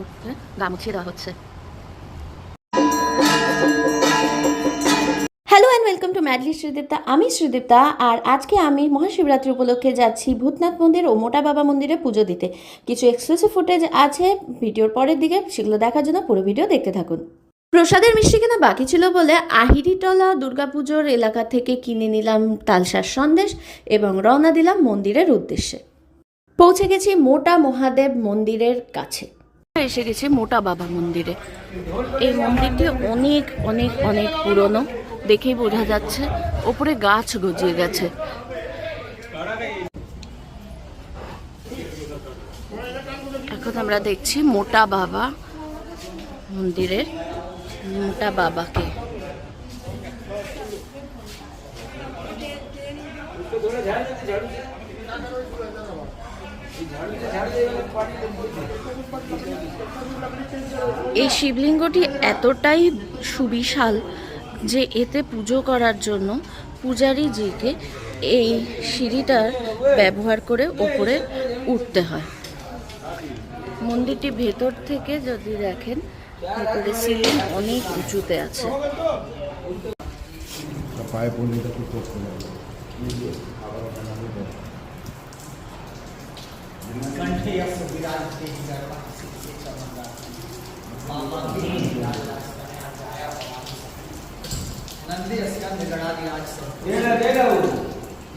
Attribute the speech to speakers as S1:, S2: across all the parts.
S1: ঠাকুর গা মুছিয়ে দেওয়া হচ্ছে। Hello and welcome to madly Sreedipta. আমি শ্রীদীপ্তা, আর আজকে আমি মহাশিবরাত্রি উপলক্ষে যাচ্ছি ভূতনাথ মন্দির ও মোটা বাবা মন্দিরে পুজো দিতে। কিছু এক্সক্লুসিভ ফুটেজ আছে ভিডিওর পরের দিকে, সেগুলো দেখার জন্য পুরো ভিডিও দেখতে থাকুন। প্রসাদের মিষ্টি কেনা বাকি ছিল বলে আহিরিটলা দুর্গাপুজোর এলাকা থেকে কিনে নিলাম তালসার সন্দেশ এবং রওনা দিলাম মন্দিরের উদ্দেশ্যে। পৌঁছে গেছি মোটা মহাদেব মন্দিরের কাছে। এসে গেছি মোটা বাবা মন্দিরে। এই মন্দিরটি অনেক অনেক অনেক পুরনো, দেখেই বোঝা যাচ্ছে। ওপরে গাছ গজিয়ে গেছে। এখন আমরা দেখছি মোটা বাবা মন্দিরের মোটা বাবাকে। এই শিবলিঙ্গটি এতটাই সুবিশাল যে এতে পুজো করার জন্য পূজারীজিকে এই সিঁড়িটার ব্যবহার করে ওপরে উঠতে হয়। মন্দিরটি ভেতর থেকে যদি দেখেন, ভেতরে সিলিং অনেক উঁচুতে আছে।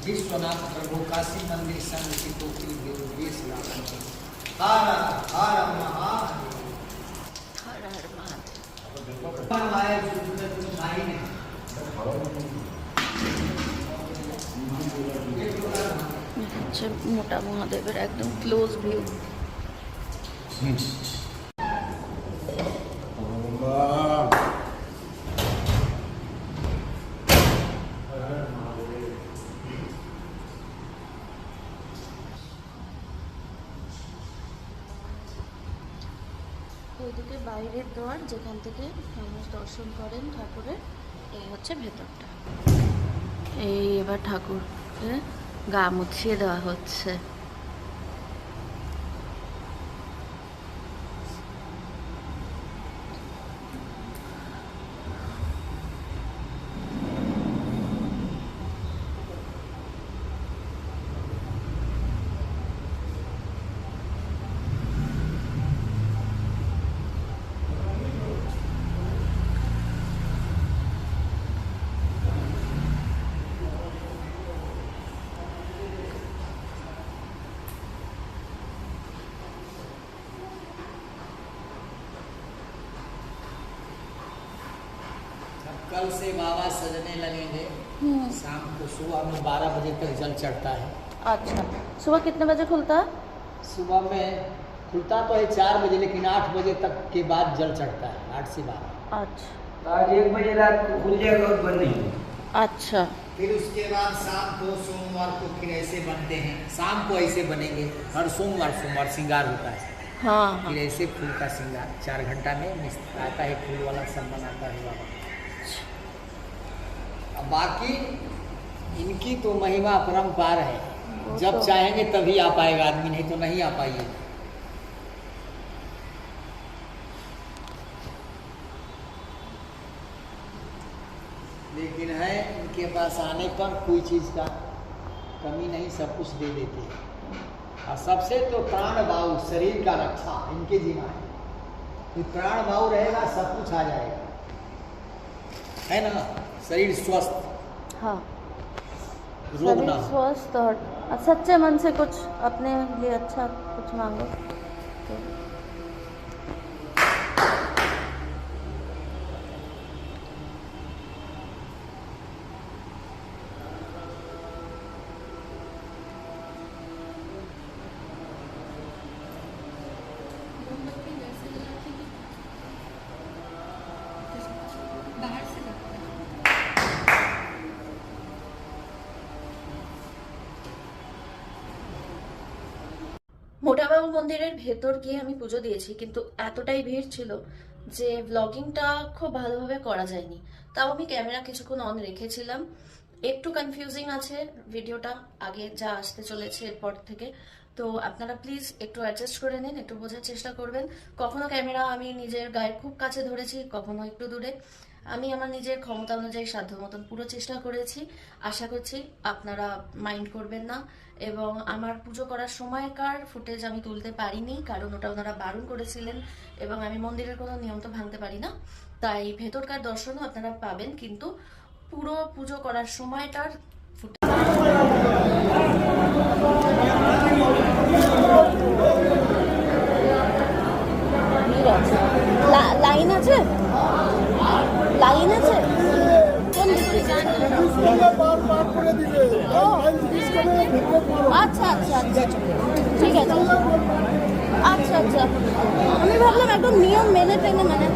S2: विश्वनाथ प्रभु काशी मंदिर संघ की टोकरी देश हर हर
S1: মোটা মহাদেবের একদম ক্লোজ ভিউ। ওইদিকে বাইরের দ্বার, যেখান থেকে মানুষ দর্শন করেন ঠাকুরের। এই হচ্ছে ভেতরটা। এই এবার ঠাকুরকে গা মুছিয়ে দেওয়া হচ্ছে।
S2: कल से बाबा सजने लगेंगे। शाम को सुबह में 12 बजे तक जल चढ़ता है।
S1: अच्छा, सुबह कितने बजे खुलता है?
S2: सुबह में खुलता तो है 4 बजे, लेकिन 8 बजे तक के बाद जल चढ़ता है, 8 से 12।
S1: अच्छा,
S3: आज 1 बजे रात को खुल जाएगा और बंद नहीं होगा।
S1: अच्छा।
S2: फिर उसके बाद शाम को सोमवार को फिर ऐसे बनते हैं। शाम को ऐसे बनेंगे। हर सोमवार श्रृंगार होता है।
S1: हाँ हाँ।
S2: फिर ऐसे फूल का श्रृंगार 4 घंटा में आता है। फूल वाला सब बनाता है बाबा। अब बाकी इनकी तो महिमा अपरंपार है। जब चाहेंगे तभी आ पाएगा आदमी, नहीं तो नहीं आ पाइए। लेकिन है इनके पास आने पर कोई चीज़ का कमी नहीं, सब कुछ दे देते हैं। और सबसे तो प्राण वायु, शरीर का रक्षा इनके जिम्मा है। ये प्राण वायु रहेगा, सब कुछ आ जाएगा, है ना। शरीर स्वस्थ,
S1: हाँ,
S2: रोग ना हो।
S1: स्वस्थ और सच्चे मन से कुछ अपने लिए अच्छा कुछ मांगो तो। মোটাবাবু মন্দিরের ভেতর গিয়ে আমি পুজো দিয়েছি, কিন্তু এতটাই ভিড় ছিল যে ব্লগিংটা খুব ভালোভাবে করা যায়নি। তাও আমি ক্যামেরা কিছুক্ষণ অন রেখেছিলাম। একটু কনফিউজিং আছে ভিডিওটা, আগে যা আসতে চলেছে এরপর থেকে তো আপনারা প্লিজ একটু অ্যাডজাস্ট করে নিন, একটু বোঝার চেষ্টা করবেন। কখনো ক্যামেরা আমি নিজের গায়ের খুব কাছে ধরেছি, কখনো একটু দূরে। আমি আমার নিজের ক্ষমতা অনুযায়ী সাধ্য মতন পুরো চেষ্টা করেছি। আশা করছি আপনারা মাইন্ড করবেন না। এবং আমার পুজো করার সময়কার ফুটেজ আমি তুলতে পারিনি, কারণ ওটা ওনারা বারণ করেছিলেন, এবং আমি মন্দিরের কোনো নিয়ম তো ভাঙতে পারি না। তাই ভেতরকার দর্শনও আপনারা পাবেন, কিন্তু পুরো পুজো করার সময়টার লাইন আছে, লাইন আছে কোন দিকে? ও, আচ্ছা আচ্ছা আচ্ছা, ঠিক আছে, আচ্ছা আচ্ছা। আমি ভাবলাম একদম নিয়ম মেনে টেনে মানে।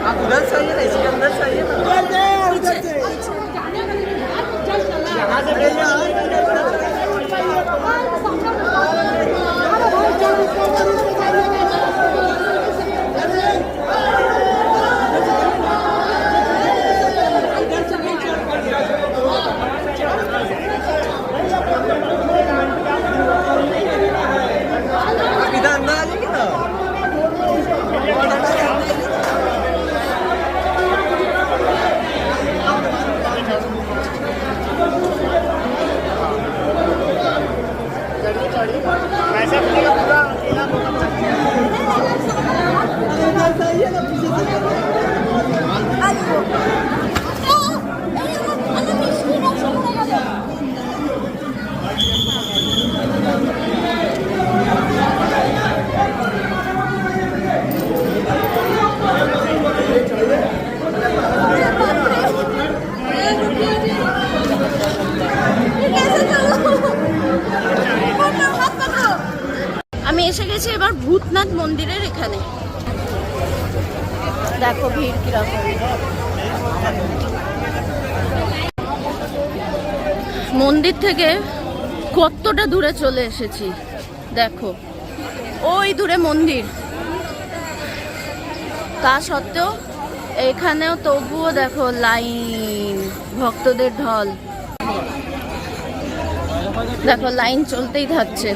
S3: आप उधर से आइए ना, इसके अंदर से आइए ना। यहाँ से आप इधर अंदर आ जाइए ना।
S1: আমি এসে গেছি এবার ভূতনাথ মন্দিরের এখানে। দেখো ভিড় কিরকম। মন্দির থেকে কতটা দূরে চলে এসেছি দেখো, ওই দূরে মন্দির। তা সত্ত্বেও এখানেও তবুও দেখো লাইন, ভক্তদের ঢল। দেখো লাইন চলতেই থাকছে।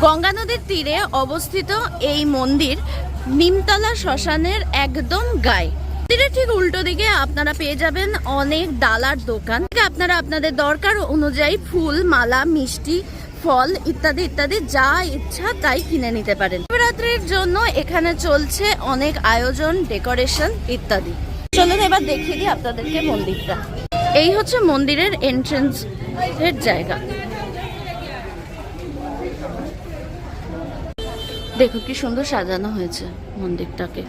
S1: গঙ্গা নদীর তীরে অবস্থিত এই মন্দির নিমতলা শ্মশানের একদম গায়ে। মন্দিরের ঠিক উল্টো দিকে আপনারা পেয়ে যাবেন অনেক ডালার দোকান। আপনারা আপনাদের দরকার অনুযায়ী ফুল, মালা, মিষ্টি, ফল ইত্যাদি ইত্যাদি যা ইচ্ছা তাই কিনে নিতে পারেন। শিবরাত্রির জন্য এখানে চলছে অনেক আয়োজন, ডেকোরেশন ইত্যাদি। চলুন এবার দেখিয়ে দিই আপনাদেরকে মন্দিরটা। এই হচ্ছে মন্দিরের এন্ট্রেন্স এর জায়গা। দেখো কি সুন্দর সাজানো হয়েছে মন্দিরটাকে।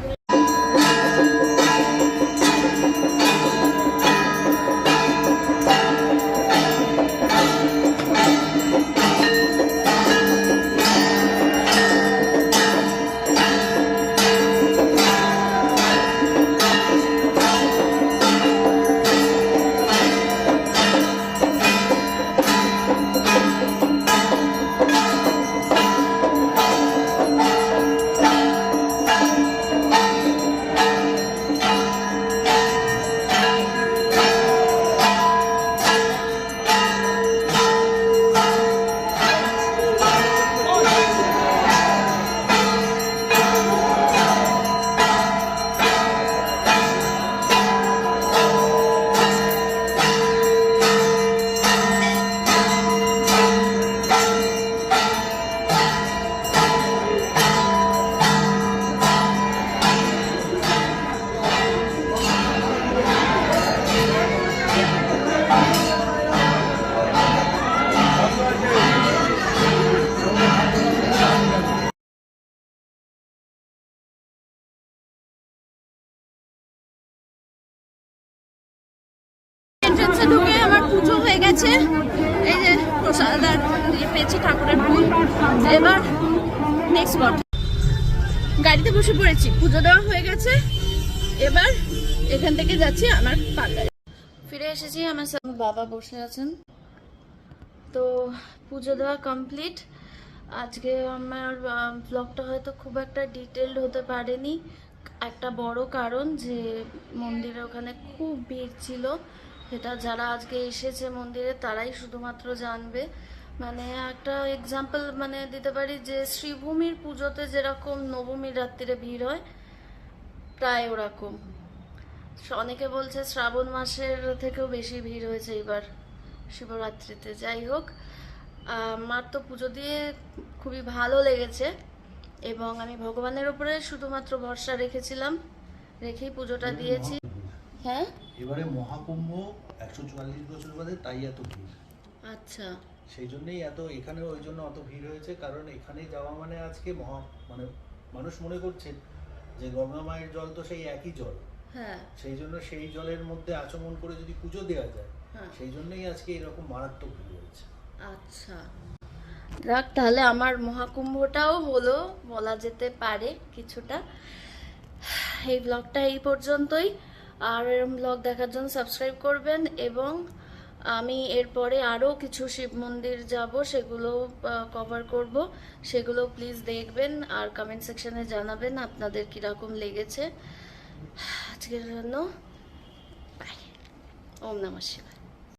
S1: গেছে, এই যে প্রসাদ আর ইয়ে পেয়েছি ঠাকুরের ফুল। এবার নেক্সট স্পট, গাড়িতে বসে পড়েছি, পুজো দেওয়া হয়ে গেছে, এবার এখান থেকে যাচ্ছি আমার পার্লারে। ফিরে এসেছি, আমার সাথে বাবা বসে আছেন। তো পুজো দেওয়া কমপ্লিট। আজকে আমার ব্লগটা হয়তো খুব একটা ডিটেলড হতে পারেনি, একটা বড় কারণ যে মন্দিরে ওখানে খুব ভিড় ছিল। এটা যারা আজকে এসেছে মন্দিরে তারাই শুধুমাত্র জানবে। মানে একটা এক্সাম্পল মানে দিতে পারি যে শ্রীভূমির পুজোতে যেরকম নবমীর রাত্রিরে ভিড় হয়, প্রায় ওরকম। অনেকে বলছে শ্রাবণ মাসের থেকেও বেশি ভিড় হয়েছে এবার শিবরাত্রিতে। যাই হোক, আমার তো পুজো দিয়ে খুবই ভালো লেগেছে এবং আমি ভগবানের উপরে শুধুমাত্র ভরসা রেখেছিলাম, রেখেই পুজোটা দিয়েছি। হ্যাঁ,
S4: এবারে মহাকুম্ভ 144 বছর বাদে, তাই এত ভিড়।
S1: আচ্ছা,
S4: সেই জন্যই এত, এখানে ওই জন্য অত ভিড় হয়েছে, কারণ এখানে যাওয়া মানে আজকে মানে মানুষ মনে করছে যে গঙ্গা মায়ের জল তো সেই একই জল,
S1: হ্যাঁ
S4: সেই জন্য সেই জলের মধ্যে আচমন করে যদি পুজো দেওয়া যায়,
S1: হ্যাঁ,
S4: সেই জন্যই আজকে এরকম মারাত্মক ভিড় হয়েছে।
S1: আচ্ছা। যাক, তাহলে আমার মহাকুম্ভটাও হলো বলা যেতে পারে কিছুটা। এই ব্লগটা এই পর্যন্তই। আর এরকম ব্লগ দেখার জন্য সাবস্ক্রাইব করবেন এবং আমি এরপরে আরও কিছু শিব মন্দির যাব, সেগুলো কভার করব, সেগুলো প্লিজ দেখবেন আর কমেন্ট সেকশনে জানাবেন আপনাদের কীরকম লেগেছে। আজকের জন্য বাই। ওম নমঃ শিবায়।